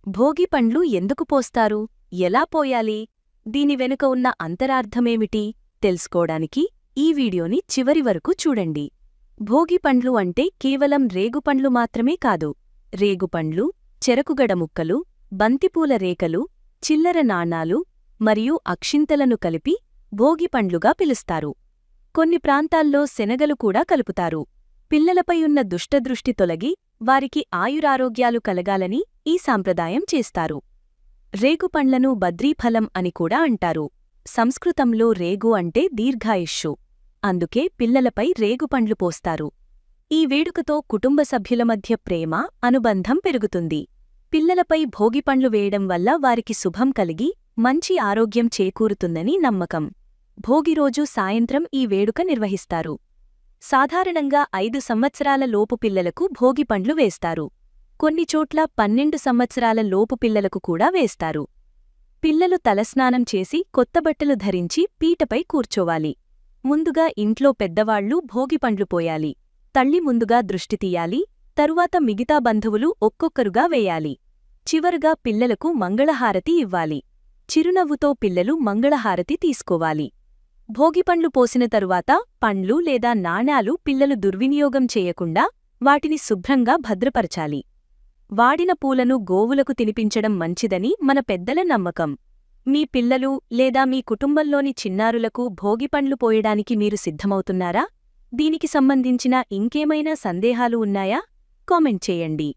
భోగిపండ్లు ఎందుకు పోస్తారు, ఎలా పోయాలి, దీని వెనుక ఉన్న అంతరార్థమేమిటి తెలుసుకోడానికి ఈ వీడియోని చివరి వరకు చూడండి. భోగిపండ్లు అంటే కేవలం రేగుపండ్లు మాత్రమే కాదు. రేగుపండ్లు, చెరకుగడ ముక్కలు, బంతిపూల రేకలు, చిల్లర నాణాలు మరియు అక్షింతలను కలిపి భోగిపండ్లుగా పిలుస్తారు. కొన్ని ప్రాంతాల్లో శనగలు కూడా కలుపుతారు. పిల్లలపై ఉన్న దుష్టదృష్టి తొలగి వారికి ఆయురారోగ్యాలు కలగాలని ఈ సాంప్రదాయం చేస్తారు. రేగుపండ్లను బద్రీఫలం అని కూడా అంటారు. సంస్కృతంలో రేగు అంటే దీర్ఘాయుష్షు. అందుకే పిల్లలపై రేగుపండ్లు పోస్తారు. ఈ వేడుకతో కుటుంబ సభ్యుల మధ్య ప్రేమ, అనుబంధం పెరుగుతుంది. పిల్లలపై భోగిపండ్లు వేయడం వల్ల వారికి శుభం కలిగి మంచి ఆరోగ్యం చేకూరుతుందని నమ్మకం. భోగిరోజు సాయంత్రం ఈ వేడుక నిర్వహిస్తారు. సాధారణంగా 5 సంవత్సరాల లోపు పిల్లలకు భోగిపండ్లు వేస్తారు. కొన్ని చోట్ల 12 సంవత్సరాల లోపు పిల్లలకు కూడా వేస్తారు. పిల్లలు తలస్నానం చేసి కొత్తబట్టలు ధరించి పీటపై కూర్చోవాలి. ముందుగా ఇంట్లో పెద్దవాళ్లు భోగిపండ్లు పోయాలి. తల్లి ముందుగా దృష్టి తీయాలి. తరువాత మిగతా బంధువులు ఒక్కొక్కరుగా వేయాలి. చివరగా పిల్లలకు మంగళహారతి ఇవ్వాలి. చిరునవ్వుతో పిల్లలు మంగళహారతి తీసుకోవాలి. భోగిపండ్లు పోసిన తరువాత పండ్లు లేదా నాణాలు పిల్లలు దుర్వినియోగం చేయకుండా వాటిని శుభ్రంగా భద్రపరచాలి. వాడిన పూలను గోవులకు తినిపించడం మంచిదని మన పెద్దల నమ్మకం. మీ పిల్లలు లేదా మీ కుటుంబంలోని చిన్నారులకు భోగిపండ్లు పోయడానికి మీరు సిద్ధమవుతున్నారా? దీనికి సంబంధించిన ఇంకేమైనా సందేహాలు ఉన్నాయా? కామెంట్ చేయండి.